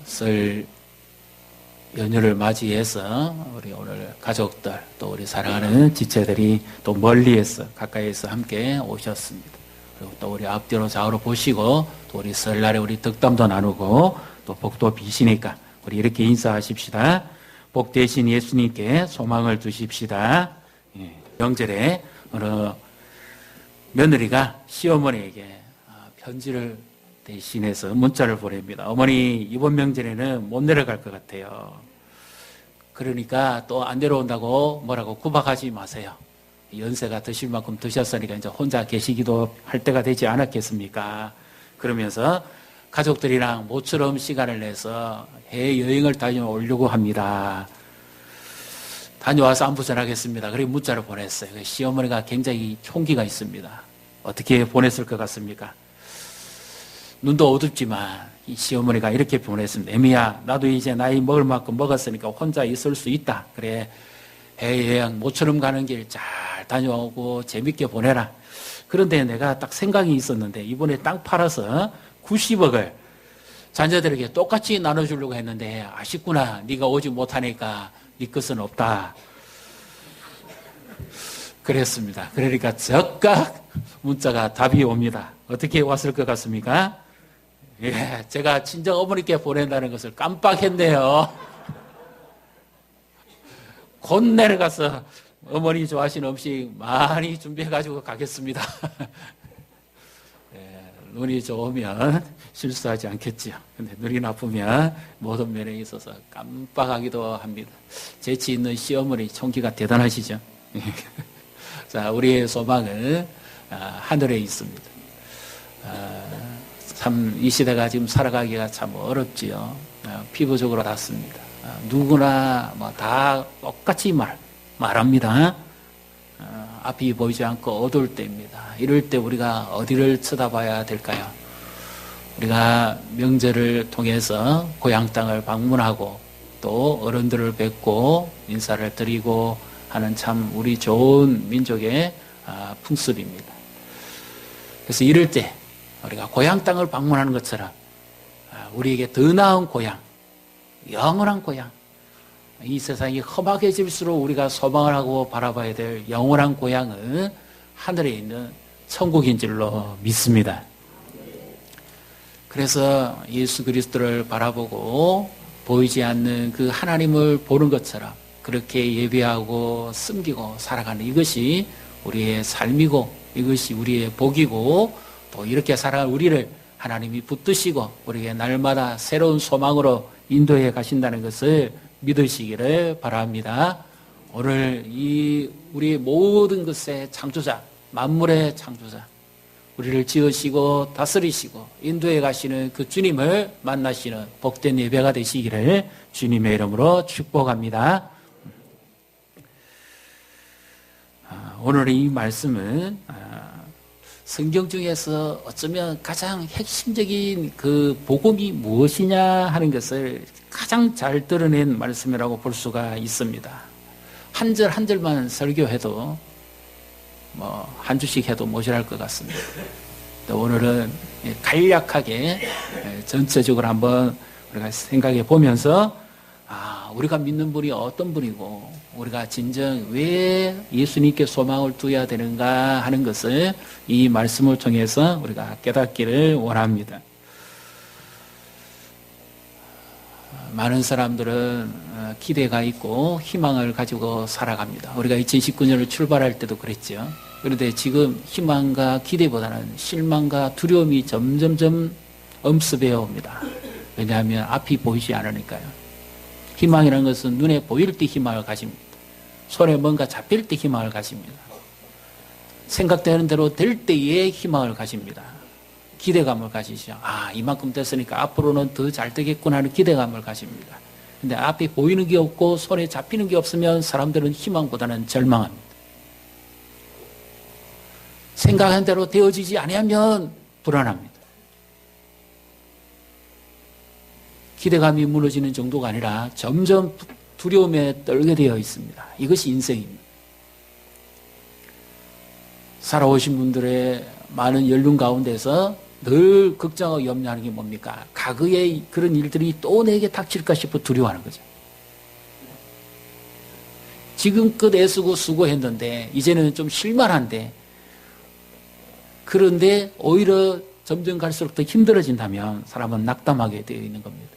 설 연휴를 맞이해서 우리 오늘 가족들 또 우리 사랑하는 지체들이 또 멀리에서 가까이에서 함께 오셨습니다. 그리고 또 우리 앞뒤로 좌우로 보시고 또 우리 설날에 우리 덕담도 나누고 또 복도 비시니까 우리 이렇게 인사하십시다. 복 대신 예수님께 소망을 두십시다. 명절에 어느 며느리가 시어머니에게 편지를 대신해서 문자를 보냅니다. 어머니 이번 명절에는 못 내려갈 것 같아요. 그러니까 또 안 내려온다고 뭐라고 구박하지 마세요. 연세가 드실 만큼 드셨으니까 이제 혼자 계시기도 할 때가 되지 않았겠습니까? 그러면서 가족들이랑 모처럼 시간을 내서 해외여행을 다녀오려고 합니다. 다녀와서 안부 전하겠습니다. 그리고 문자를 보냈어요. 시어머니가 굉장히 총기가 있습니다. 어떻게 보냈을 것 같습니까? 눈도 어둡지만 이 시어머니가 이렇게 보냈습니다. 애미야, 나도 이제 나이 먹을 만큼 먹었으니까 혼자 있을 수 있다. 그래, 해외여행 모처럼 가는 길 잘 다녀오고 재밌게 보내라. 그런데 내가 딱 생각이 있었는데 이번에 땅 팔아서 90억을 자녀들에게 똑같이 나눠주려고 했는데 아쉽구나. 네가 오지 못하니까 네 것은 없다. 그랬습니다. 그러니까 즉각 문자가 답이 옵니다. 어떻게 왔을 것 같습니까? 예, 제가 친정 어머니께 보낸다는 것을 깜빡했네요. 곧 내려가서 어머니 좋아하시는 음식 많이 준비해가지고 가겠습니다. 예, 눈이 좋으면 실수하지 않겠지요. 근데 눈이 나쁘면 모든 면에 있어서 깜빡하기도 합니다. 재치 있는 시어머니 총기가 대단하시죠. 자, 우리의 소망은 하늘에 있습니다. 참 이 시대가 지금 살아가기가 참 어렵지요. 피부적으로 닿습니다. 누구나 뭐 다 똑같이 말합니다. 앞이 보이지 않고 어두울 때입니다. 이럴 때 우리가 어디를 쳐다봐야 될까요? 우리가 명절을 통해서 고향 땅을 방문하고 또 어른들을 뵙고 인사를 드리고 하는 참 우리 좋은 민족의 풍습입니다. 그래서 이럴 때 우리가 고향 땅을 방문하는 것처럼 우리에게 더 나은 고향, 영원한 고향, 이 세상이 험악해질수록 우리가 소망을 하고 바라봐야 될 영원한 고향은 하늘에 있는 천국인 줄로 믿습니다. 그래서 예수 그리스도를 바라보고 보이지 않는 그 하나님을 보는 것처럼 그렇게 예배하고 섬기고 살아가는 이것이 우리의 삶이고 이것이 우리의 복이고 또 이렇게 살아갈 우리를 하나님이 붙드시고 우리에게 날마다 새로운 소망으로 인도해 가신다는 것을 믿으시기를 바랍니다. 오늘 이 우리 모든 것의 창조자, 만물의 창조자, 우리를 지으시고 다스리시고 인도해 가시는 그 주님을 만나시는 복된 예배가 되시기를 주님의 이름으로 축복합니다. 오늘 이 말씀은 성경 중에서 어쩌면 가장 핵심적인 그 복음이 무엇이냐 하는 것을 가장 잘 드러낸 말씀이라고 볼 수가 있습니다. 한 절 한 절만 설교해도 뭐 한 주씩 해도 모자랄 것 같습니다. 오늘은 간략하게 전체적으로 한번 우리가 생각해 보면서 우리가 믿는 분이 어떤 분이고 우리가 진정 왜 예수님께 소망을 두어야 되는가 하는 것을 이 말씀을 통해서 우리가 깨닫기를 원합니다. 많은 사람들은 기대가 있고 희망을 가지고 살아갑니다. 우리가 2019년을 출발할 때도 그랬죠. 그런데 지금 희망과 기대보다는 실망과 두려움이 점점점 엄습해 옵니다. 왜냐하면 앞이 보이지 않으니까요. 희망이라는 것은 눈에 보일 때 희망을 가집니다. 손에 뭔가 잡힐 때 희망을 가집니다. 생각되는 대로 될 때에 희망을 가집니다. 기대감을 가지죠. 이만큼 됐으니까 앞으로는 더 잘 되겠구나 하는 기대감을 가집니다. 근데 앞에 보이는 게 없고 손에 잡히는 게 없으면 사람들은 희망보다는 절망합니다. 생각한 대로 되어지지 않으면 불안합니다. 기대감이 무너지는 정도가 아니라 점점 두려움에 떨게 되어 있습니다. 이것이 인생입니다. 살아오신 분들의 많은 연륜 가운데서 늘 걱정하고 염려하는 게 뭡니까? 과거의 그런 일들이 또 내게 닥칠까 싶어 두려워하는 거죠. 지금껏 애쓰고 수고했는데 이제는 좀 실만한데, 그런데 오히려 점점 갈수록 더 힘들어진다면 사람은 낙담하게 되어 있는 겁니다.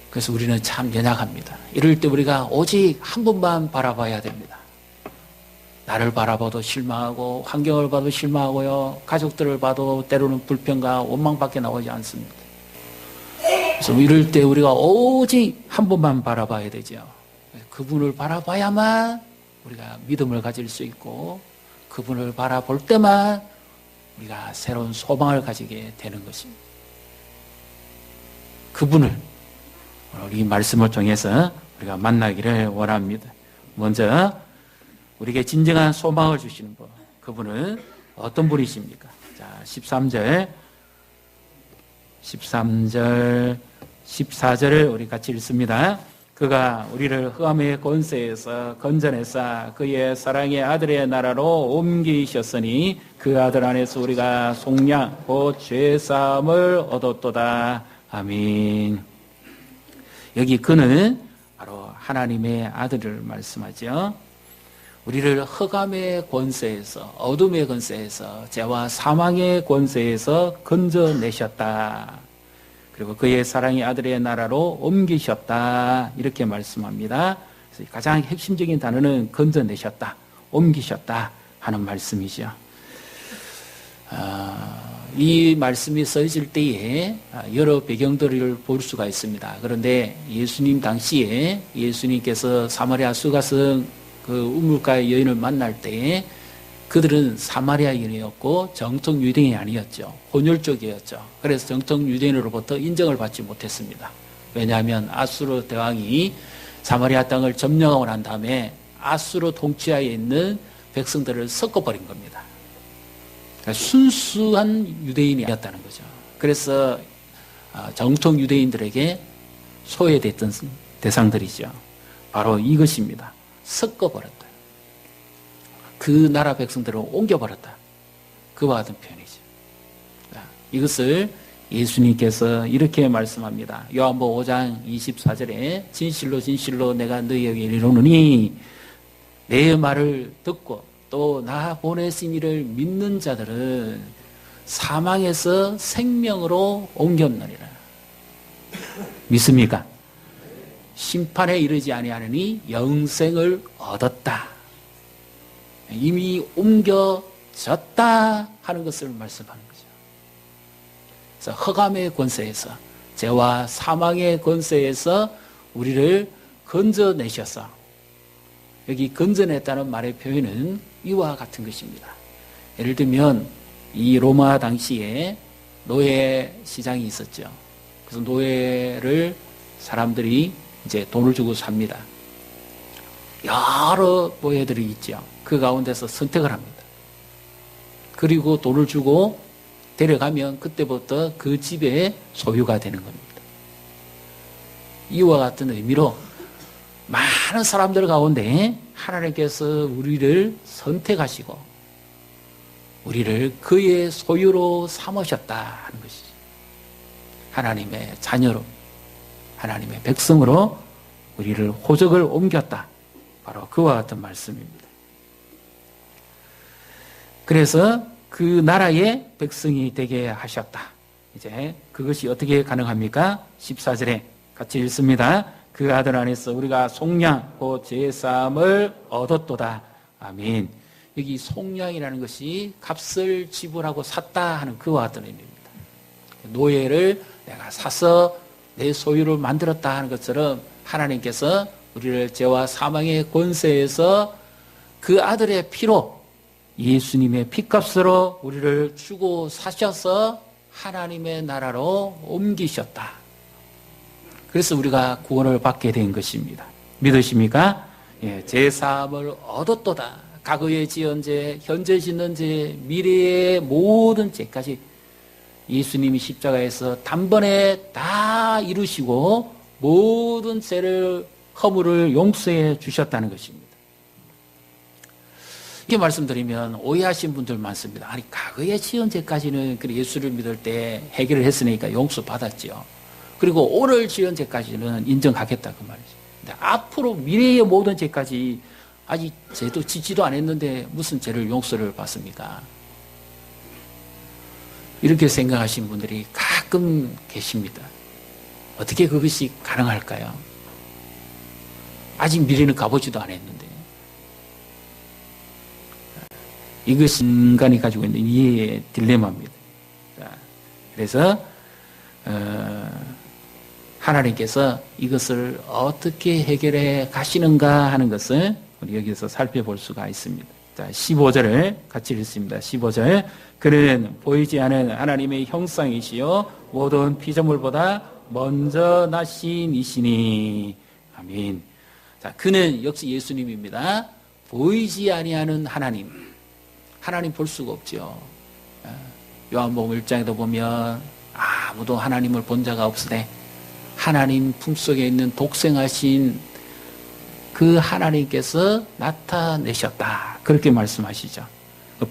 그래서 우리는 참 연약합니다. 이럴 때 우리가 오직 한 분만 바라봐야 됩니다. 나를 바라봐도 실망하고, 환경을 봐도 실망하고요, 가족들을 봐도 때로는 불평과 원망밖에 나오지 않습니다. 그래서 이럴 때 우리가 오직 한 분만 바라봐야 되죠. 그분을 바라봐야만 우리가 믿음을 가질 수 있고, 그분을 바라볼 때만 우리가 새로운 소망을 가지게 되는 것입니다. 그분을 오늘 이 말씀을 통해서 우리가 만나기를 원합니다. 먼저 우리에게 진정한 소망을 주시는 분, 그분은 어떤 분이십니까? 자, 13절, 14절을 우리 같이 읽습니다. 그가 우리를 흑암의 권세에서 건져내사 그의 사랑의 아들의 나라로 옮기셨으니 그 아들 안에서 우리가 속량 곧 죄사함을 얻었도다. 아멘. 여기 그는 바로 하나님의 아들을 말씀하죠. 우리를 흑암의 권세에서, 어둠의 권세에서, 죄와 사망의 권세에서 건져내셨다. 그리고 그의 사랑의 아들의 나라로 옮기셨다. 이렇게 말씀합니다. 그래서 가장 핵심적인 단어는 건져내셨다, 옮기셨다 하는 말씀이죠. 이 말씀이 써질 때에 여러 배경들을 볼 수가 있습니다. 그런데 예수님 당시에 예수님께서 사마리아 수가성 그 우물가의 여인을 만날 때에 그들은 사마리아 인이었고 정통 유대인이 아니었죠. 혼혈족이었죠. 그래서 정통 유대인으로부터 인정을 받지 못했습니다. 왜냐하면 아수르 대왕이 사마리아 땅을 점령하고 난 다음에 아수르 통치하에 있는 백성들을 섞어버린 겁니다. 그러니까 순수한 유대인이 아니었다는 거죠. 그래서 정통 유대인들에게 소외됐던 대상들이죠. 바로 이것입니다. 섞어버렸다. 그 나라 백성들을 옮겨버렸다. 그와 같은 표현이죠. 이것을 예수님께서 이렇게 말씀합니다. 요한복음 5장 24절에 진실로 진실로 내가 너희에게 이르노니 내 말을 듣고 또 나 보내신 이를 믿는 자들은 사망에서 생명으로 옮겼느니라. 믿습니까? 심판에 이르지 아니하느니 영생을 얻었다. 이미 옮겨졌다 하는 것을 말씀하는 거죠. 그래서 흑암의 권세에서, 죄와 사망의 권세에서 우리를 건져내셔서, 여기 건져냈다는 말의 표현은 이와 같은 것입니다. 예를 들면 이 로마 당시에 노예 시장이 있었죠. 그래서 노예를 사람들이 이제 돈을 주고 삽니다. 여러 노예들이 있죠. 그 가운데서 선택을 합니다. 그리고 돈을 주고 데려가면 그때부터 그 집의 소유가 되는 겁니다. 이와 같은 의미로 많은 사람들 가운데 하나님께서 우리를 선택하시고 우리를 그의 소유로 삼으셨다 하는 것이죠. 하나님의 자녀로, 하나님의 백성으로 우리를 호적을 옮겼다. 바로 그와 같은 말씀입니다. 그래서 그 나라의 백성이 되게 하셨다. 이제 그것이 어떻게 가능합니까? 14절에 같이 읽습니다. 그 아들 안에서 우리가 속량 곧 제사함을 얻었도다. 아멘. 여기 속량이라는 것이 값을 지불하고 샀다 하는 그와 같은 의미입니다. 노예를 내가 사서 내 소유를 만들었다 하는 것처럼 하나님께서 우리를 죄와 사망의 권세에서 그 아들의 피로, 예수님의 피값으로 우리를 주고 사셔서 하나님의 나라로 옮기셨다. 그래서 우리가 구원을 받게 된 것입니다. 믿으십니까? 예, 제사함을 얻었도다. 과거에 지은 죄, 현재 짓는 죄, 미래의 모든 죄까지 예수님이 십자가에서 단번에 다 이루시고 모든 죄를, 허물을 용서해 주셨다는 것입니다. 이렇게 말씀드리면 오해하신 분들 많습니다. 아니, 과거의 지은 죄까지는 예수를 믿을 때 해결을 했으니까 용서 받았지요. 그리고 오늘 지은 죄까지는 인정하겠다 그 말이죠. 근데 앞으로 미래의 모든 죄까지 아직 죄도 짓지도 않았는데 무슨 죄를 용서를 받습니까? 이렇게 생각하시는 분들이 가끔 계십니다. 어떻게 그것이 가능할까요? 아직 미래는 가보지도 않았는데. 이것이 인간이 가지고 있는 이해의 딜레마입니다. 그래서 하나님께서 이것을 어떻게 해결해 가시는가 하는 것을 우리 여기서 살펴볼 수가 있습니다. 자, 15절을 같이 읽습니다. 15절. 그는 보이지 않은 하나님의 형상이시요 모든 피조물보다 먼저 나신 이시니. 아멘. 자, 그는 역시 예수님입니다. 보이지 아니하는 하나님. 하나님 볼 수가 없죠. 요한복음 1장에도 보면 아무도 하나님을 본 자가 없으되 하나님 품속에 있는 독생하신 그 하나님께서 나타내셨다. 그렇게 말씀하시죠.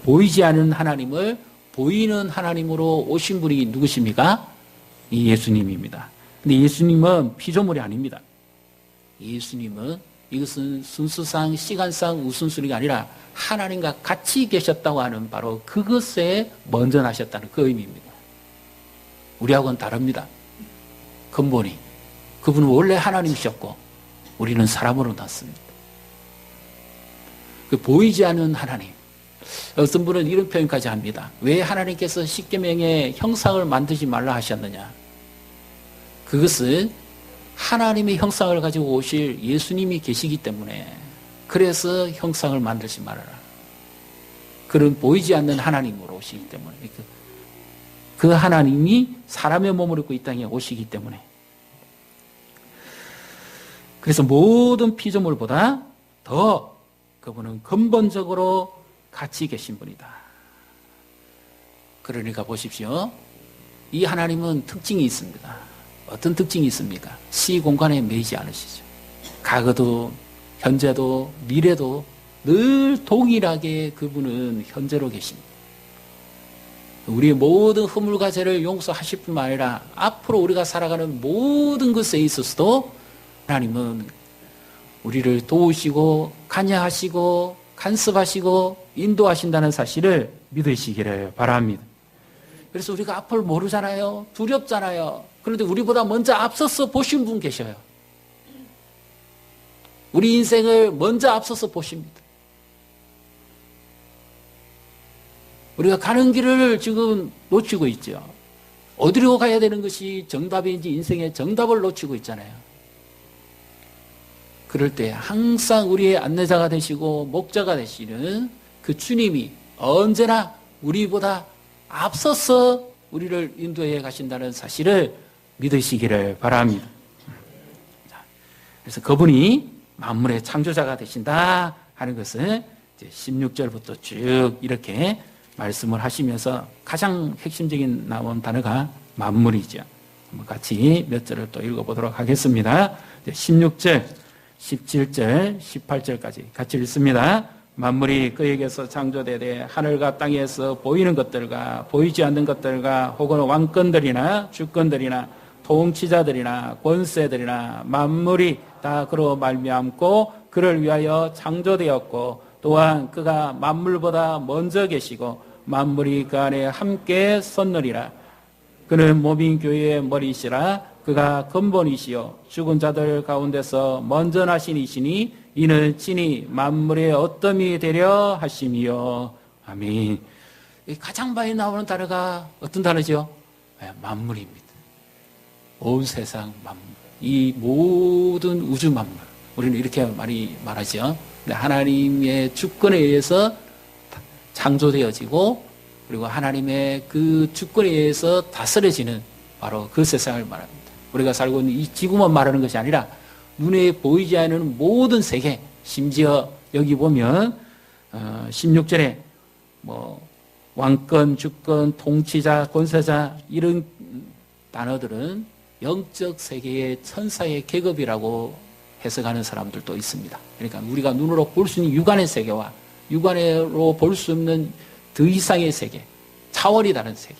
보이지 않는 하나님을 보이는 하나님으로 오신 분이 누구십니까? 이 예수님입니다. 근데 예수님은 피조물이 아닙니다. 예수님은 이것은 순수상 시간상 우선순위가 아니라 하나님과 같이 계셨다고 하는 바로 그것에 먼저 나셨다는 그 의미입니다. 우리하고는 다릅니다. 근본이. 그분은 원래 하나님이셨고 우리는 사람으로 났습니다. 그 보이지 않는 하나님. 어떤 분은 이런 표현까지 합니다. 왜 하나님께서 십계명의 형상을 만들지 말라 하셨느냐? 그것은 하나님의 형상을 가지고 오실 예수님이 계시기 때문에 그래서 형상을 만들지 말아라. 그런 보이지 않는 하나님으로 오시기 때문에 그 하나님이 사람의 몸을 입고 이 땅에 오시기 때문에 그래서 모든 피조물보다 더 그분은 근본적으로 같이 계신 분이다. 그러니까 보십시오. 이 하나님은 특징이 있습니다. 어떤 특징이 있습니까? 시공간에 매이지 않으시죠. 과거도 현재도 미래도 늘 동일하게 그분은 현재로 계십니다. 우리의 모든 허물과 죄를 용서하실 뿐만 아니라 앞으로 우리가 살아가는 모든 것에 있어서도 하나님은 우리를 도우시고 관여하시고 간섭하시고 인도하신다는 사실을 믿으시기를 바랍니다. 그래서 우리가 앞을 모르잖아요. 두렵잖아요. 그런데 우리보다 먼저 앞서서 보신 분 계셔요. 우리 인생을 먼저 앞서서 보십니다. 우리가 가는 길을 지금 놓치고 있죠. 어디로 가야 되는 것이 정답인지 인생의 정답을 놓치고 있잖아요. 그럴 때 항상 우리의 안내자가 되시고 목자가 되시는 그 주님이 언제나 우리보다 앞서서 우리를 인도해 가신다는 사실을 믿으시기를 바랍니다. 그래서 그분이 만물의 창조자가 되신다 하는 것을 이제 16절부터 쭉 이렇게 말씀을 하시면서 가장 핵심적인 나온 단어가 만물이죠. 한번 같이 몇 절을 또 읽어보도록 하겠습니다. 16절, 17절, 18절까지 같이 읽습니다. 만물이 그에게서 창조되되 하늘과 땅에서 보이는 것들과 보이지 않는 것들과 혹은 왕권들이나 주권들이나 통치자들이나 권세들이나 만물이 다 그로 말미암고 그를 위하여 창조되었고 또한 그가 만물보다 먼저 계시고 만물이 그 안에 함께 섰느니라. 그는 몸인 교회의 머리시라. 그가 근본이시요 죽은 자들 가운데서 먼저 나신 이시니 이는 친히 만물의 어떠함이 되려 하심이요. 아멘. 가장 많이 나오는 단어가 어떤 단어죠? 만물입니다. 온 세상 만물. 이 모든 우주 만물. 우리는 이렇게 많이 말하죠. 하나님의 주권에 의해서 창조되어지고 그리고 하나님의 그 주권에 의해서 다스려지는 바로 그 세상을 말합니다. 우리가 살고 있는 이 지구만 말하는 것이 아니라 눈에 보이지 않는 모든 세계, 심지어 여기 보면 16절에 뭐 왕권, 주권, 통치자, 권세자 이런 단어들은 영적 세계의 천사의 계급이라고 해석하는 사람들도 있습니다. 그러니까 우리가 눈으로 볼 수 있는 육안의 세계와 육안으로 볼 수 없는 더 이상의 세계, 차원이 다른 세계,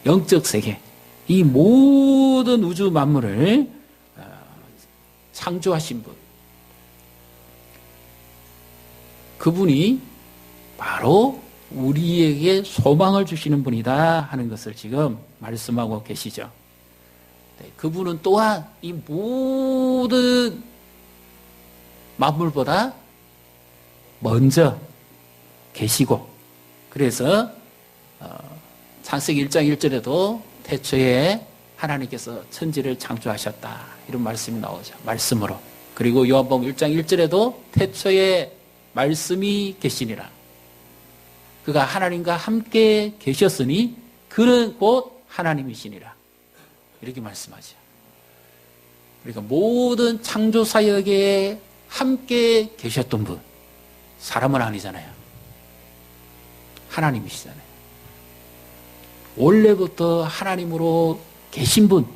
영적 세계, 이 모든 우주 만물을 창조하신 분, 그분이 바로 우리에게 소망을 주시는 분이다 하는 것을 지금 말씀하고 계시죠. 네, 그분은 또한 이 모든 만물보다 먼저 계시고, 그래서 창세기 1장 1절에도 태초에 하나님께서 천지를 창조하셨다 이런 말씀이 나오죠. 말씀으로. 그리고 요한복음 1장 1절에도 태초에 말씀이 계시니라. 그가 하나님과 함께 계셨으니 그는 곧 하나님이시니라. 이렇게 말씀하죠. 그러니까 모든 창조 사역에 함께 계셨던 분, 사람은 아니잖아요. 하나님이시잖아요. 원래부터 하나님으로 계신 분,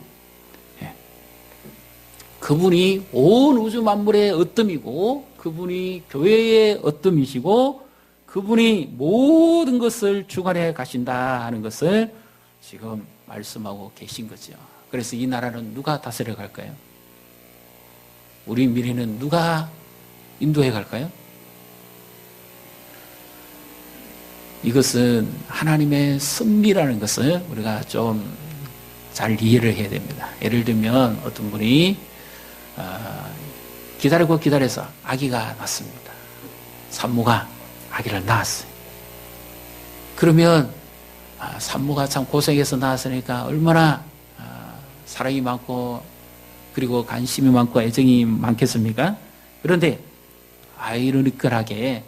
그분이 온 우주 만물의 어뜸이고, 그분이 교회의 어뜸이시고, 그분이 모든 것을 주관해 가신다 하는 것을 지금 말씀하고 계신 거죠. 그래서 이 나라는 누가 다스려 갈까요? 우리 미래는 누가 인도해 갈까요? 이것은 하나님의 섭리라는 것을 우리가 좀 잘 이해를 해야 됩니다. 예를 들면 어떤 분이 기다리고 기다려서 아기가 났습니다. 산모가 아기를 낳았어요. 그러면 산모가 참 고생해서 낳았으니까 얼마나 사랑이 많고 그리고 관심이 많고 애정이 많겠습니까? 그런데 아이러니컬하게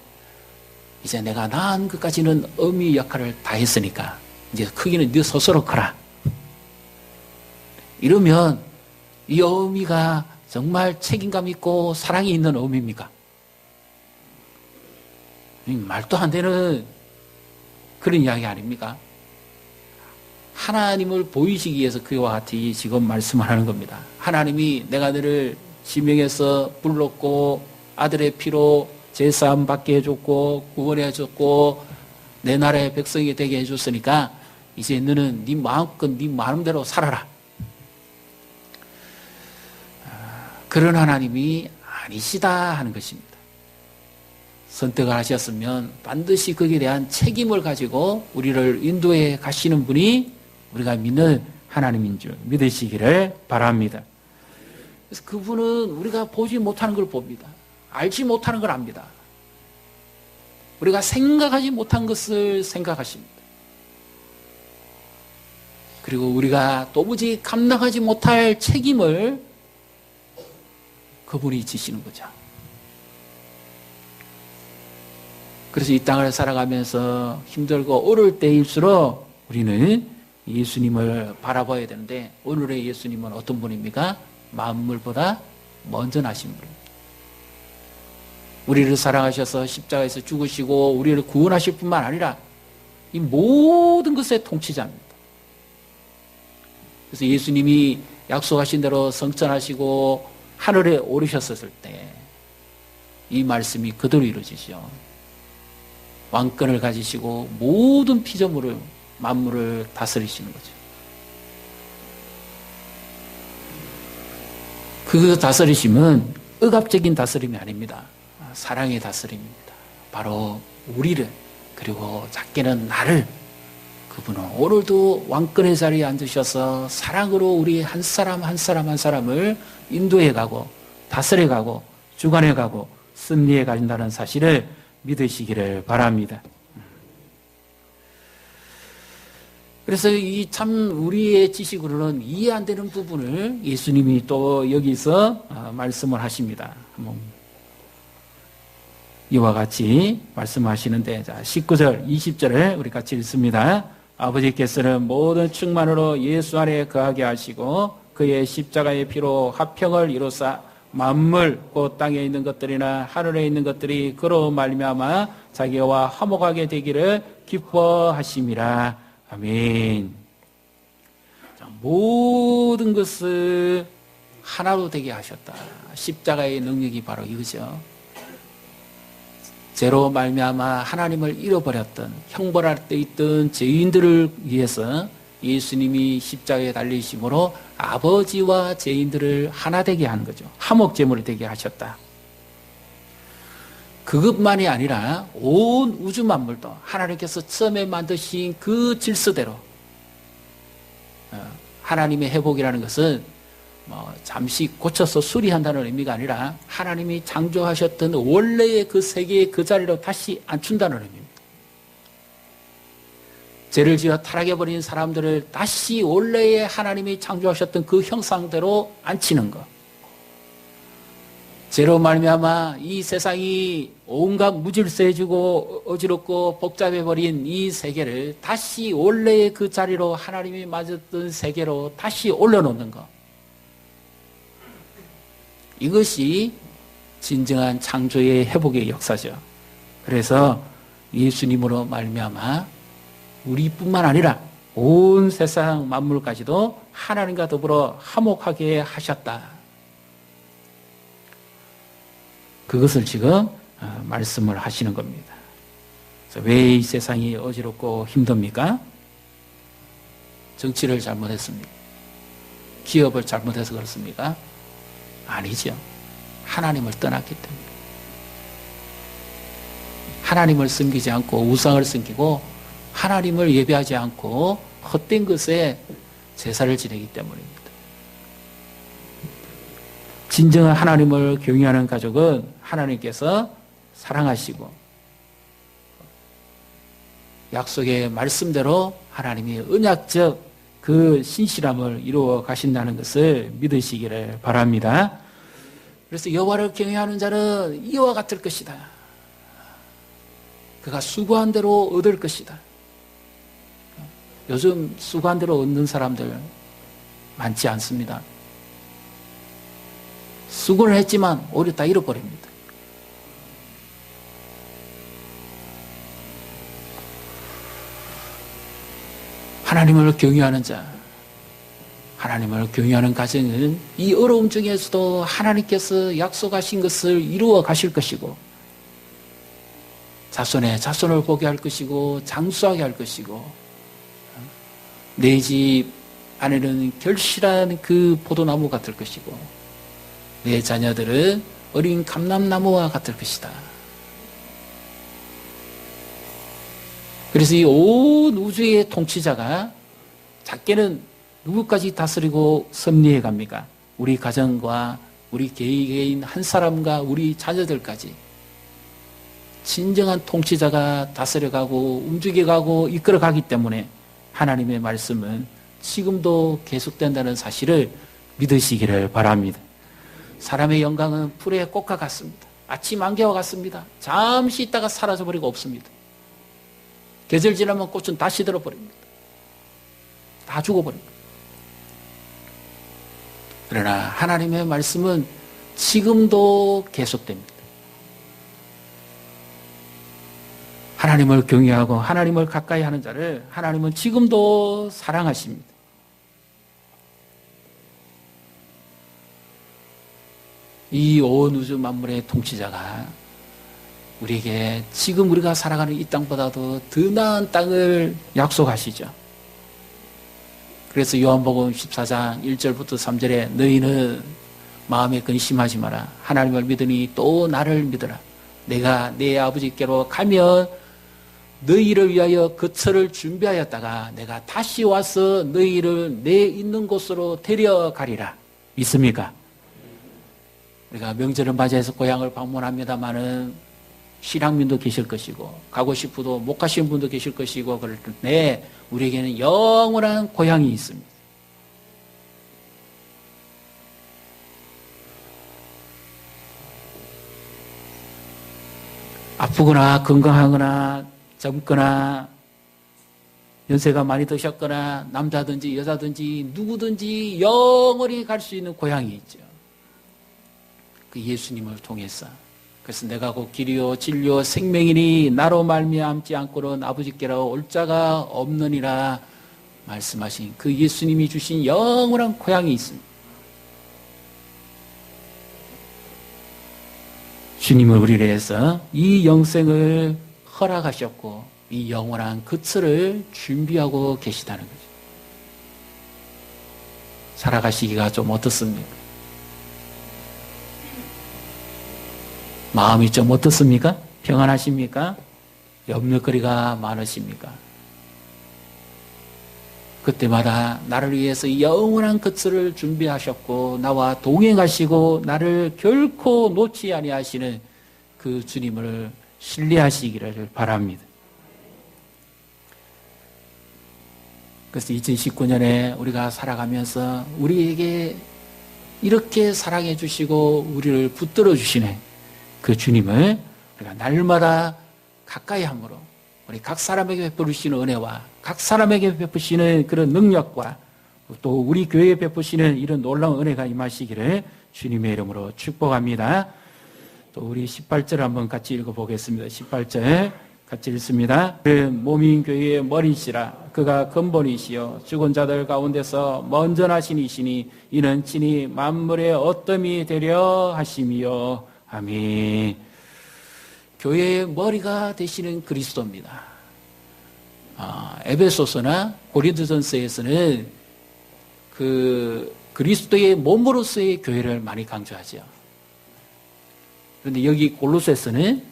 이제 내가 낳은 것까지는 어미 역할을 다 했으니까 이제 크기는 네 스스로 커라. 이러면 이 어미가 정말 책임감 있고 사랑이 있는 어미입니까? 말도 안 되는 그런 이야기 아닙니까? 하나님을 보이시기 위해서 그와 같이 지금 말씀하는 겁니다. 하나님이 내가 너를 지명해서 불렀고 아들의 피로 제사함 받게 해줬고 구원해 줬고 내 나라의 백성이 되게 해줬으니까 이제 너는 네 마음껏 네 마음대로 살아라. 그런 하나님이 아니시다 하는 것입니다. 선택을 하셨으면 반드시 거기에 대한 책임을 가지고 우리를 인도해 가시는 분이 우리가 믿는 하나님인 줄 믿으시기를 바랍니다. 그래서 그분은 우리가 보지 못하는 걸 봅니다. 알지 못하는 걸 압니다. 우리가 생각하지 못한 것을 생각하십니다. 그리고 우리가 도무지 감당하지 못할 책임을 그분이 지시는 거죠. 그래서 이 땅을 살아가면서 힘들고 어려울 때일수록 우리는 예수님을 바라봐야 되는데 오늘의 예수님은 어떤 분입니까? 만물보다 먼저 나신 분입니다. 우리를 사랑하셔서 십자가에서 죽으시고 우리를 구원하실 뿐만 아니라 이 모든 것의 통치자입니다. 그래서 예수님이 약속하신 대로 성천하시고 하늘에 오르셨을 때 이 말씀이 그대로 이루어지죠. 왕권을 가지시고 모든 피조물을 만물을 다스리시는 거죠. 그 다스리심은 억압적인 다스림이 아닙니다. 사랑의 다스림입니다. 바로 우리를 그리고 작게는 나를 그분은 오늘도 왕권의 자리에 앉으셔서 사랑으로 우리 한 사람 한 사람 한 사람을 인도해 가고 다스려 가고 주관해 가고 승리해 가신다는 사실을 믿으시기를 바랍니다. 그래서 이 참 우리의 지식으로는 이해 안 되는 부분을 예수님이 또 여기서 말씀을 하십니다. 이와 같이 말씀하시는데 19절 20절을 우리 같이 읽습니다. 아버지께서는 모든 충만으로 예수 안에 거하게 하시고 그의 십자가의 피로 화평을 이루사 만물 곧 땅에 있는 것들이나 하늘에 있는 것들이 그로 말미암아 자기와 화목하게 되기를 기뻐하심이라. 아멘. 모든 것을 하나로 되게 하셨다. 십자가의 능력이 바로 이거죠. 죄로 말미암아 하나님을 잃어버렸던 형벌할 때 있던 죄인들을 위해서 예수님이 십자가에 달리심으로 아버지와 죄인들을 하나 되게 한 거죠. 화목제물이 되게 하셨다. 그것만이 아니라 온 우주 만물도 하나님께서 처음에 만드신 그 질서대로, 하나님의 회복이라는 것은 잠시 고쳐서 수리한다는 의미가 아니라 하나님이 창조하셨던 원래의 그 세계의 그 자리로 다시 앉춘다는 의미입니다. 죄를 지어 타락해버린 사람들을 다시 원래의 하나님이 창조하셨던 그 형상대로 앉히는 것. 죄로 말미암아 이 세상이 온갖 무질서해지고 어지럽고 복잡해버린 이 세계를 다시 원래의 그 자리로 하나님이 만졌던 세계로 다시 올려놓는 것. 이것이 진정한 창조의 회복의 역사죠. 그래서 예수님으로 말미암아 우리뿐만 아니라 온 세상 만물까지도 하나님과 더불어 화목하게 하셨다. 그것을 지금 말씀을 하시는 겁니다. 왜 이 세상이 어지럽고 힘듭니까? 정치를 잘못했습니까? 기업을 잘못해서 그렇습니까? 아니죠. 하나님을 떠났기 때문에. 하나님을 섬기지 않고 우상을 섬기고 하나님을 예배하지 않고 헛된 것에 제사를 지내기 때문입니다. 진정한 하나님을 경외하는 가족은 하나님께서 사랑하시고 약속의 말씀대로 하나님이 언약적 그 신실함을 이루어 가신다는 것을 믿으시기를 바랍니다. 그래서 여호와를 경외하는 자는 이와 같을 것이다. 그가 수고한 대로 얻을 것이다. 요즘 수고한 대로 얻는 사람들 많지 않습니다. 수고를 했지만 오히려 다 잃어버립니다. 하나님을 경외하는 자, 하나님을 경외하는 가정은 이 어려움 중에서도 하나님께서 약속하신 것을 이루어 가실 것이고 자손에 자손을 보게 할 것이고 장수하게 할 것이고 내 집 안에는 결실한 그 포도나무 같을 것이고 내 자녀들은 어린 감람나무와 같을 것이다. 그래서 이 온 우주의 통치자가 작게는 누구까지 다스리고 섭리해 갑니까? 우리 가정과 우리 개인 한 사람과 우리 자녀들까지 진정한 통치자가 다스려가고 움직여가고 이끌어가기 때문에 하나님의 말씀은 지금도 계속된다는 사실을 믿으시기를 바랍니다. 사람의 영광은 풀의 꽃과 같습니다. 아침 안개와 같습니다. 잠시 있다가 사라져버리고 없습니다. 계절 지나면 꽃은 다 시들어버립니다. 다 죽어버립니다. 그러나 하나님의 말씀은 지금도 계속됩니다. 하나님을 경외하고 하나님을 가까이 하는 자를 하나님은 지금도 사랑하십니다. 이 온 우주 만물의 통치자가 우리에게 지금 우리가 살아가는 이 땅보다도 더 나은 땅을 약속하시죠. 그래서 요한복음 14장 1절부터 3절에 너희는 마음에 근심하지 마라. 하나님을 믿으니 또 나를 믿어라. 내가 내 아버지께로 가면 너희를 위하여 거처를 준비하였다가 내가 다시 와서 너희를 내 있는 곳으로 데려가리라. 믿습니까? 우리가 명절을 맞이해서 고향을 방문합니다마는 실향민도 계실 것이고 가고 싶어도 못 가시는 분도 계실 것이고 그럴 때 우리에게는 영원한 고향이 있습니다. 아프거나 건강하거나 젊거나 연세가 많이 드셨거나 남자든지 여자든지 누구든지 영원히 갈 수 있는 고향이 있죠. 그 예수님을 통해서. 그래서 내가 곧 길이요 진리요 생명이니 나로 말미암지 않고는 아버지께로 올 자가 없느니라 말씀하신 그 예수님이 주신 영원한 고향이 있습니다. 주님은 우리를 위해서 이 영생을 허락하셨고 이 영원한 끝을 준비하고 계시다는 거죠. 살아가시기가 좀 어떻습니까? 마음이 좀 어떻습니까? 평안하십니까? 염려거리가 많으십니까? 그때마다 나를 위해서 영원한 끝을 준비하셨고 나와 동행하시고 나를 결코 놓지 아니하시는 그 주님을 신뢰하시기를 바랍니다. 그래서 2019년에 우리가 살아가면서 우리에게 이렇게 사랑해 주시고 우리를 붙들어 주시는 그 주님을 우리가 날마다 가까이 함으로 우리 각 사람에게 베푸시는 은혜와 각 사람에게 베푸시는 그런 능력과 또 우리 교회에 베푸시는 이런 놀라운 은혜가 임하시기를 주님의 이름으로 축복합니다. 또 우리 18절 한번 같이 읽어보겠습니다. 18절 같이 읽습니다. 그 몸인 교회의 머리시라 그가 근본이시여 죽은 자들 가운데서 먼저 나신 이시니 이는 친히 만물의 어뜸이 되려 하심이요. 아멘. 교회의 머리가 되시는 그리스도입니다. 에베소서나 고린도전서에서는 그 그리스도의 몸으로서의 교회를 많이 강조하죠. 그런데 여기 골로새서는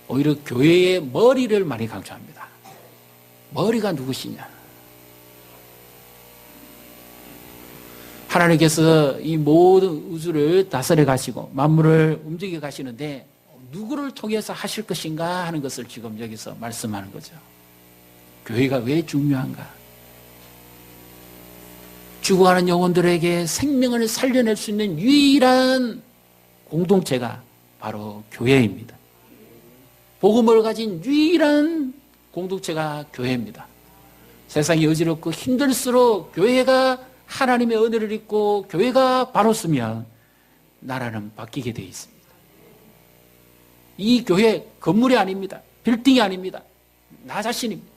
오히려 교회의 머리를 많이 강조합니다. 머리가 누구시냐? 하나님께서 이 모든 우주를 다스려 가시고 만물을 움직여 가시는데 누구를 통해서 하실 것인가 하는 것을 지금 여기서 말씀하는 거죠. 교회가 왜 중요한가? 죽어가는 영혼들에게 생명을 살려낼 수 있는 유일한 공동체가 바로 교회입니다. 복음을 가진 유일한 공동체가 교회입니다. 세상이 어지럽고 힘들수록 교회가 하나님의 은혜를 입고 교회가 바로 쓰면 나라는 바뀌게 되어 있습니다. 이 교회 건물이 아닙니다. 빌딩이 아닙니다. 나 자신입니다.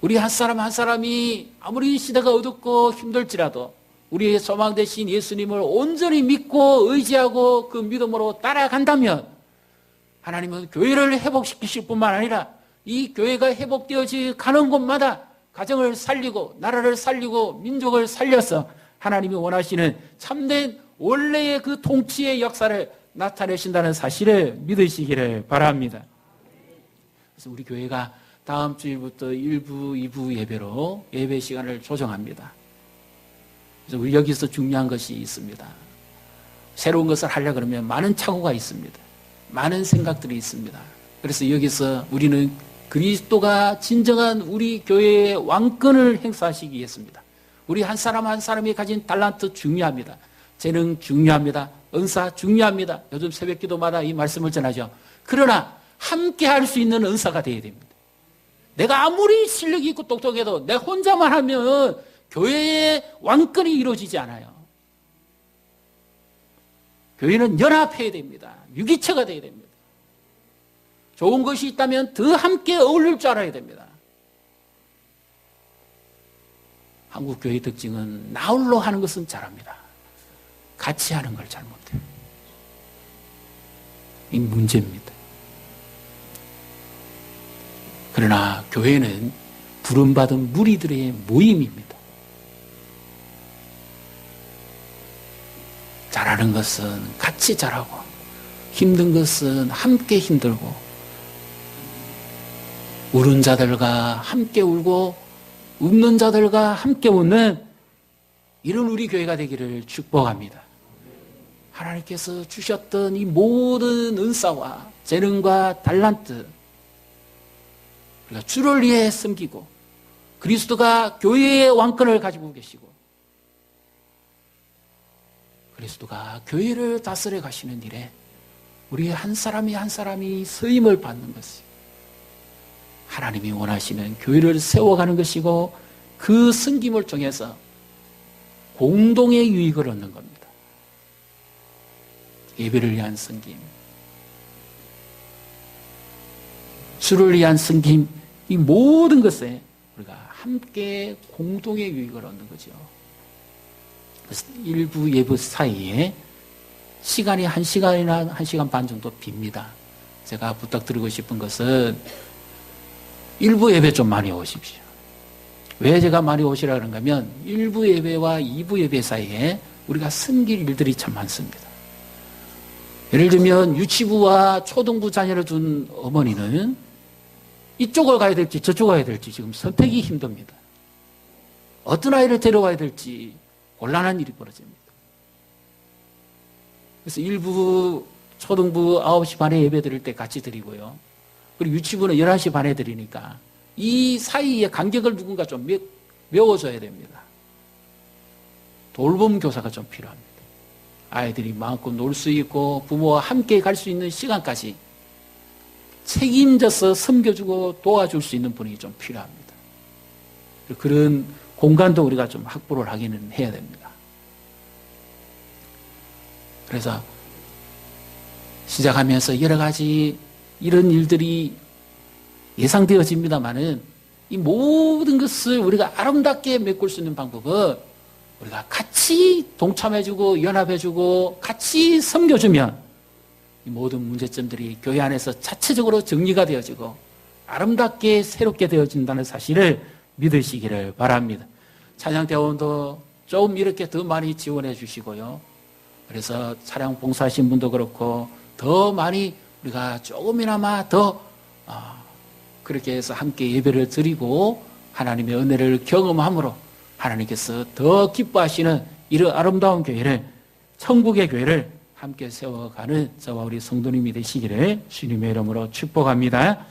우리 한 사람 한 사람이 아무리 시대가 어둡고 힘들지라도 우리의 소망 되신 예수님을 온전히 믿고 의지하고 그 믿음으로 따라간다면 하나님은 교회를 회복시키실 뿐만 아니라 이 교회가 회복되어지 가는 곳마다 가정을 살리고 나라를 살리고 민족을 살려서 하나님이 원하시는 참된 원래의 그 통치의 역사를 나타내신다는 사실을 믿으시기를 바랍니다. 그래서 우리 교회가 다음 주일부터 1부, 2부 예배로 예배 시간을 조정합니다. 그래서 우리 여기서 중요한 것이 있습니다. 새로운 것을 하려고 그러면 많은 착오가 있습니다. 많은 생각들이 있습니다. 그래서 여기서 우리는 그리스도가 진정한 우리 교회의 왕권을 행사하시기 위해서입니다. 우리 한 사람 한 사람이 가진 달란트 중요합니다. 재능 중요합니다. 은사 중요합니다. 요즘 새벽기도마다 이 말씀을 전하죠. 그러나 함께 할 수 있는 은사가 되어야 됩니다. 내가 아무리 실력이 있고 똑똑해도 내 혼자만 하면 교회의 왕권이 이루어지지 않아요. 교회는 연합해야 됩니다. 유기체가 되어야 됩니다. 좋은 것이 있다면 더 함께 어울릴 줄 알아야 됩니다. 한국 교회의 특징은 나홀로 하는 것은 잘합니다. 같이 하는 걸 잘 못해요. 이 문제입니다. 그러나 교회는 부름받은 무리들의 모임입니다. 잘하는 것은 같이 잘하고 힘든 것은 함께 힘들고 우는 자들과 함께 울고 웃는 자들과 함께 웃는 이런 우리 교회가 되기를 축복합니다. 하나님께서 주셨던 이 모든 은사와 재능과 달란트 우리가 주를 위해 섬기고 그리스도가 교회의 왕권을 가지고 계시고 그리스도가 교회를 다스려 가시는 일에 우리 한 사람이 한 사람이 쓰임을 받는 것이 하나님이 원하시는 교회를 세워가는 것이고 그 섬김을 통해서 공동의 유익을 얻는 겁니다. 예배를 위한 섬김, 주를 위한 섬김, 이 모든 것에 우리가 함께 공동의 유익을 얻는 거죠. 그래서 일부 예부 사이에 시간이 1시간이나 1시간 반 정도 빕니다. 제가 부탁드리고 싶은 것은 일부 예배 좀 많이 오십시오. 왜 제가 많이 오시라 그런가 하면 일부 예배와 2부 예배 사이에 우리가 섬길 일들이 참 많습니다. 예를 들면 유치부와 초등부 자녀를 둔 어머니는 이쪽을 가야 될지 저쪽을 가야 될지 지금 선택이 힘듭니다. 어떤 아이를 데려와야 될지 곤란한 일이 벌어집니다. 그래서 일부 초등부 9시 반에 예배 드릴 때 같이 드리고요. 그리고 유치부는 11시 반에 드리니까 이 사이에 간격을 누군가 좀 메워줘야 됩니다. 돌봄 교사가 좀 필요합니다. 아이들이 마음껏 놀 수 있고 부모와 함께 갈 수 있는 시간까지 책임져서 섬겨주고 도와줄 수 있는 분이 좀 필요합니다. 그런 공간도 우리가 좀 확보를 하기는 해야 됩니다. 그래서 시작하면서 여러 가지 이런 일들이 예상되어집니다만은 이 모든 것을 우리가 아름답게 메꿀 수 있는 방법은 우리가 같이 동참해주고 연합해주고 같이 섬겨주면 이 모든 문제점들이 교회 안에서 자체적으로 정리가 되어지고 아름답게 새롭게 되어진다는 사실을 믿으시기를 바랍니다. 찬양대원도 좀 이렇게 더 많이 지원해 주시고요. 그래서 차량 봉사하신 분도 그렇고 더 많이 우리가 조금이나마 더 그렇게 해서 함께 예배를 드리고 하나님의 은혜를 경험함으로 하나님께서 더 기뻐하시는 이런 아름다운 교회를, 천국의 교회를 함께 세워가는 저와 우리 성도님이 되시기를 주님의 이름으로 축복합니다.